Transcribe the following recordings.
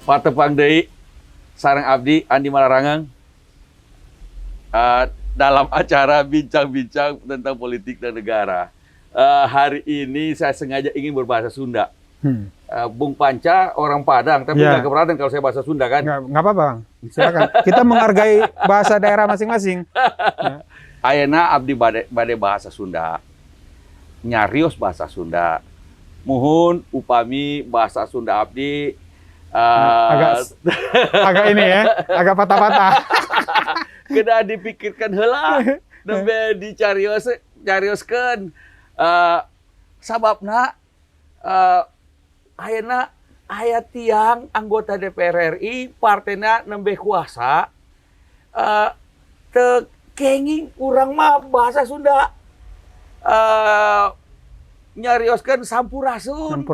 Patepang deui sareng abdi Andi Malarangang dalam acara bincang-bincang tentang politik dan negara. Hari ini saya sengaja ingin berbahasa Sunda. Bung Panca orang Padang, tapi nggak keberatan kalau saya bahasa Sunda kan? Nggak apa-apa, Bang. Silakan. Kita menghargai bahasa daerah masing-masing. Ayeuna abdi bade bahasa Sunda. Nyarios bahasa Sunda. Muhun upami bahasa Sunda abdi agak ini ya, agak patah-patah. Kena dipikirkan heula, nembe dicarioskeun. Sababna ayeuna aya tiang anggota DPR RI partena nembe kuasa teu kenging urang mah bahasa Sunda nyarioskeun sampurasun.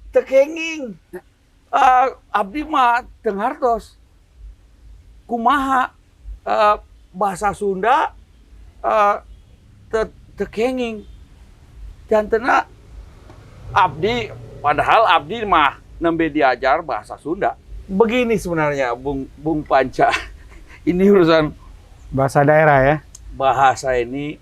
Tekenging abdi mah teu ngartos kumaha bahasa Sunda tekenging jantena abdi, padahal abdi mah nembe diajar bahasa Sunda. Begini sebenarnya Bung Panca, ini urusan bahasa daerah ya. Bahasa ini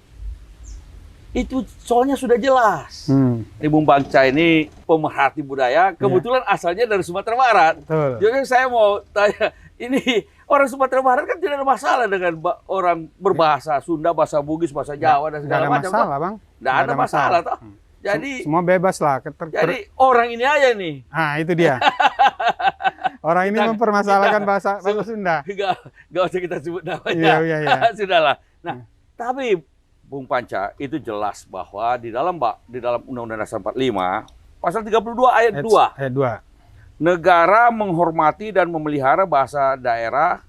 itu soalnya sudah jelas. Ini Bung Panca ini pemerhati budaya, kebetulan asalnya dari Sumatera Barat. Betul. Jadi saya mau tanya, ini orang Sumatera Barat kan tidak ada masalah dengan orang berbahasa Sunda, bahasa Bugis, bahasa Jawa dan segala macam. Nggak ada masalah, Bang. Nggak ada masalah toh. Jadi semua bebas lah. Jadi orang ini aja nih. Ah, itu dia. Orang ini mempermasalahkan bahasa Sunda. Nggak usah kita sebut namanya. Iya. Sudahlah. Nah, tapi Bung Panca itu jelas bahwa di dalam Undang-Undang Dasar 45 pasal 32 ayat 2. Ayat 2. Negara menghormati dan memelihara bahasa daerah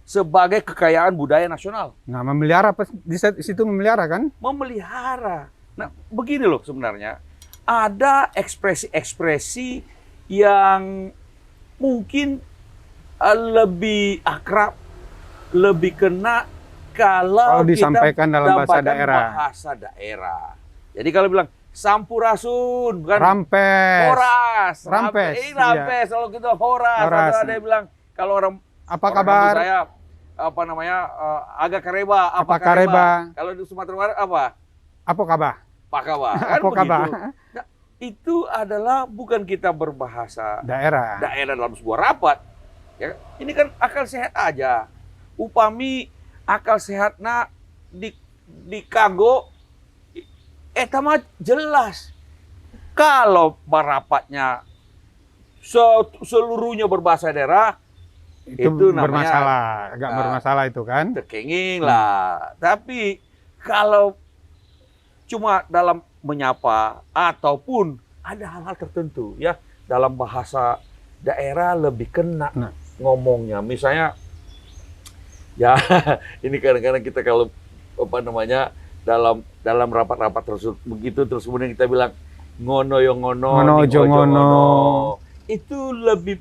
sebagai kekayaan budaya nasional. Nah, memelihara di situ memelihara kan? Memelihara. Nah, begini loh sebenarnya. Ada ekspresi-ekspresi yang mungkin lebih akrab, lebih kena kalau disampaikan dalam bahasa daerah. Jadi kalau bilang sampurasun, bukan rampes. Horas. Rampes. Rampes. Kalau kita horas. Atau ada yang bilang kalau orang apa kabar? Saya agak kareba. Apa kareba? Kalau di Sumatera Barat apa? Apa kabar? Pak kabar. Kan apa kabar? Nah, itu adalah bukan kita berbahasa daerah dalam sebuah rapat. Ya, ini kan akal sehat aja. Upami akal sehatna di kago eta mah jelas. Kalau barapatnya seluruhnya berbahasa daerah itu namanya agak bermasalah itu kan. Tekenging lah. Tapi kalau cuma dalam menyapa ataupun ada hal-hal tertentu ya dalam bahasa daerah lebih kena ngomongnya. Misalnya ya ini kadang-kadang kita kalau dalam rapat-rapat tersebut begitu terus kemudian kita bilang ngono yo ngono, ngono. Itu lebih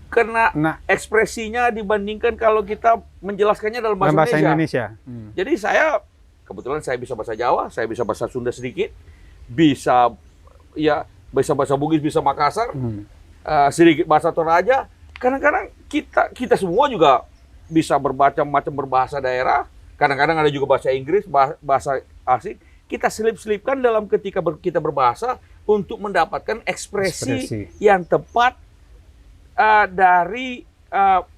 kena ekspresinya dibandingkan kalau kita menjelaskannya dalam bahasa Indonesia. Jadi kebetulan saya bisa bahasa Jawa, saya bisa bahasa Sunda sedikit, bisa bahasa Bugis, bisa Makassar, sedikit bahasa Toraja. Kadang-kadang kita semua juga bisa bermacam-macam berbahasa daerah. Kadang-kadang ada juga bahasa Inggris, bahasa asing. Kita selip-selipkan dalam ketika kita berbahasa untuk mendapatkan ekspresi yang tepat dari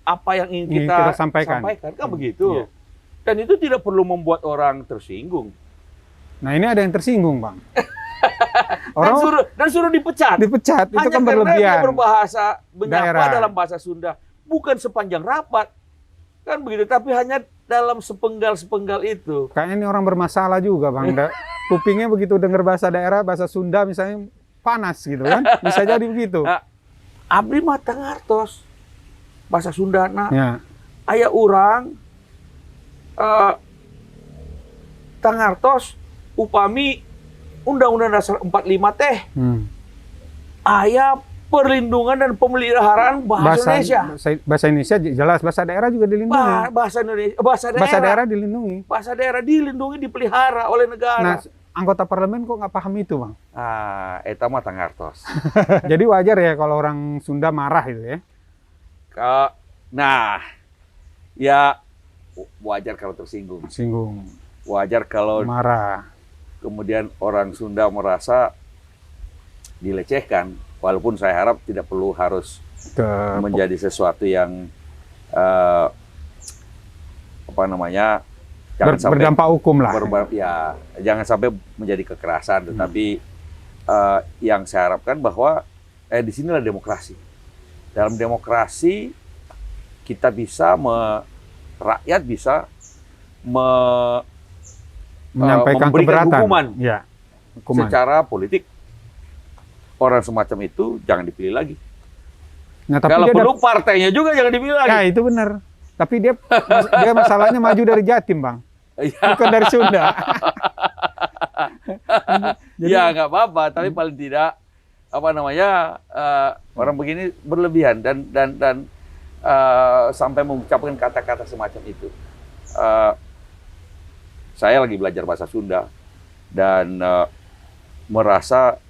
apa yang ingin kita sampaikan. Kan begitu. Iya. Dan itu tidak perlu membuat orang tersinggung. Nah, ini ada yang tersinggung, Bang. Dan suruh dipecat. Dipecat, itu hanya kan berlebihan. Hanya karena berbahasa menyapa dalam bahasa Sunda. Bukan sepanjang rapat. Kan begitu, tapi hanya dalam sepenggal-sepenggal itu. Kayaknya ini orang bermasalah juga, Bang. Kupingnya begitu dengar bahasa daerah, bahasa Sunda misalnya panas gitu kan. Bisa jadi begitu. Nah, abdi mah ngartos bahasa Sundana. Ya. Aya urang tangartos upami Undang-Undang Dasar 45 teh aya perlindungan dan pemeliharaan bahasa Indonesia. Bahasa Indonesia jelas, bahasa daerah juga dilindungi. Bahasa daerah dilindungi. Bahasa daerah dilindungi, dipelihara oleh negara. Nah, anggota parlemen kok nggak paham itu, Bang? Eta mah tangartos. Jadi wajar ya kalau orang Sunda marah itu ya? Nah, ya wajar kalau tersinggung. Singgung. Wajar kalau marah. Kemudian orang Sunda merasa dilecehkan, walaupun saya harap tidak perlu harus menjadi sesuatu yang jangan sampai berdampak hukum lah. Ya, jangan sampai menjadi kekerasan. Tetapi yang saya harapkan bahwa di sinilah demokrasi. Dalam demokrasi kita bisa rakyat bisa menyampaikan memberikan keberatan. Hukuman secara secara politik. Orang semacam itu jangan dipilih lagi. Nah, tapi kalau dia perlu partainya juga jangan dipilih lagi. Ya, itu benar. Tapi dia masalahnya maju dari Jatim, Bang. Bukan dari Sunda. Ya nggak apa-apa, tapi paling tidak orang begini berlebihan dan sampai mengucapkan kata-kata semacam itu. Saya lagi belajar bahasa Sunda dan merasa.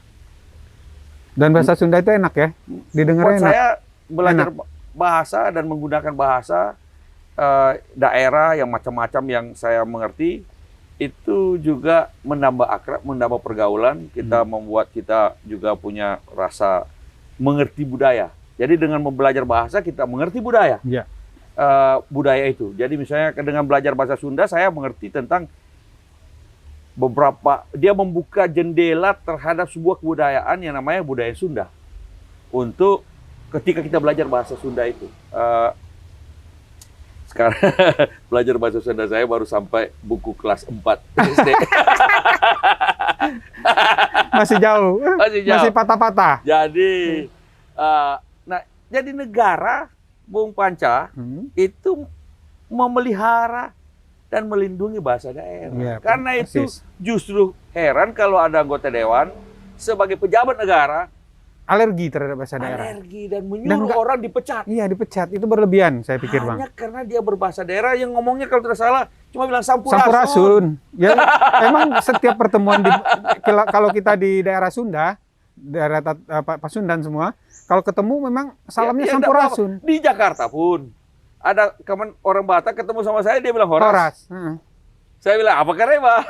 Dan bahasa Sunda itu enak ya, didengarnya enak. Saya belajar bahasa dan menggunakan bahasa daerah yang macam-macam yang saya mengerti, itu juga menambah akrab, menambah pergaulan. Kita membuat kita juga punya rasa mengerti budaya. Jadi dengan belajar bahasa kita mengerti budaya. Ya. Budaya itu. Jadi misalnya dengan belajar bahasa Sunda saya mengerti tentang dia membuka jendela terhadap sebuah kebudayaan yang namanya budaya Sunda. Untuk ketika kita belajar bahasa Sunda itu. Sekarang belajar bahasa Sunda saya baru sampai buku kelas 4 SD. Masih jauh. Masih patah-patah. Jadi, jadi negara, Bung Panca, itu memelihara dan melindungi bahasa daerah. Ya, karena itu justru heran kalau ada anggota dewan sebagai pejabat negara alergi terhadap bahasa daerah. Alergi dan menyuruh orang dipecat. Iya, dipecat. Itu berlebihan, saya pikir, Bang. Hanya karena dia berbahasa daerah yang ngomongnya kalau tidak salah cuma bilang sampurasun. Sampurasun. Ya, emang setiap pertemuan kalau kita di daerah Sunda, daerah Pasundan semua, kalau ketemu memang salamnya sampurasun. Di Jakarta pun ada orang Batak ketemu sama saya, dia bilang horas. Saya bilang apa kareba?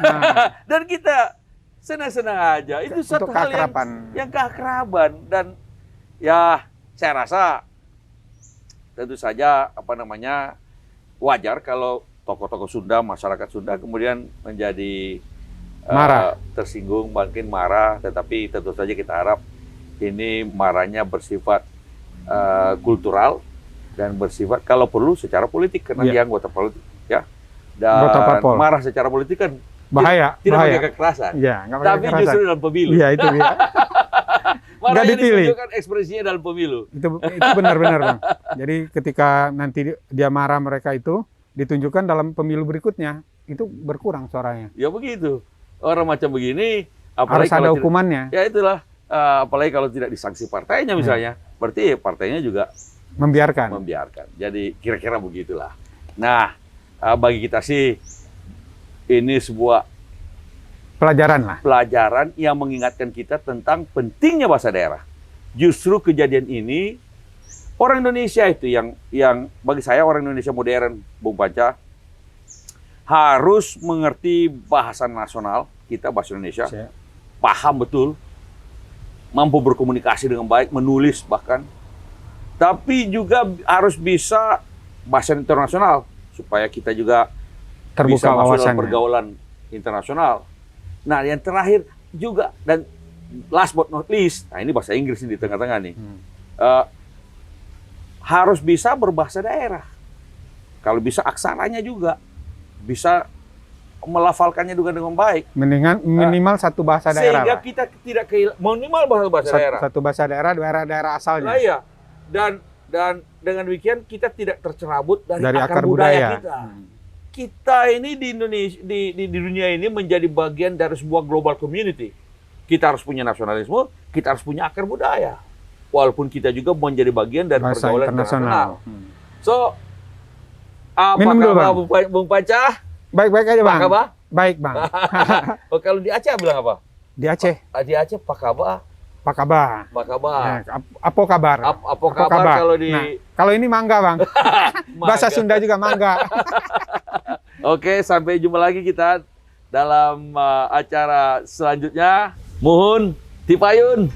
Dan kita senang-senang aja. Itu suatu hal yang keakraban. Dan ya saya rasa tentu saja wajar kalau tokoh-tokoh Sunda, masyarakat Sunda kemudian menjadi marah, tersinggung, makin marah. Tetapi tentu saja kita harap ini marahnya bersifat kultural dan bersifat kalau perlu secara politik karena dia anggota politik ya. Dan marah secara politik kan bahaya, tidak pakai kekerasan. Ya, tapi kekerasan. Justru dalam pemilu. Iya, itu dia. Marahnya ditunjukkan ekspresinya dalam pemilu. Itu benar-benar, Bang. Jadi ketika nanti dia marah mereka itu ditunjukkan dalam pemilu berikutnya, itu berkurang suaranya. Ya begitu. Orang macam begini harus ada hukumannya. Ya itulah, apalagi kalau tidak disanksi partainya misalnya, berarti partainya juga membiarkan. Jadi kira-kira begitulah. Nah, bagi kita sih ini sebuah pelajaran yang mengingatkan kita tentang pentingnya bahasa daerah. Justru kejadian ini orang Indonesia itu yang bagi saya orang Indonesia modern, Bung Panca, harus mengerti bahasa nasional kita, bahasa Indonesia, paham betul, mampu berkomunikasi dengan baik, menulis bahkan. Tapi juga harus bisa bahasa internasional supaya kita juga terbuka bisa masuk dalam wawasannya, pergaulan internasional. Nah, yang terakhir juga dan last but not least, nah ini bahasa Inggris di tengah-tengah nih, harus bisa berbahasa daerah. Kalau bisa aksaranya juga bisa melafalkannya juga dengan baik. Minimal satu bahasa daerah. Sehingga kita tidak minimal bahasa daerah. Satu bahasa daerah asalnya. Nah, iya. Dan dengan demikian kita tidak tercerabut dari akar budaya kita. Kita ini di Indonesia, di dunia ini menjadi bagian dari sebuah global community. Kita harus punya nasionalisme, kita harus punya akar budaya. Walaupun kita juga menjadi bagian dari pergaulan internasional. So, apa kabar Bung Panca? Baik-baik aja, Bang. Baik, Bang. Oh, kalau di Aceh bilang apa? Di Aceh. Di Aceh Pak Kabar. Pak kabar. Pak Kabar. Nah, apa kabar? Apa kabar kalau di... Nah, kalau ini mangga, Bang. Bahasa Sunda juga mangga. Oke, sampai jumpa lagi kita dalam acara selanjutnya. Muhun, tipayun.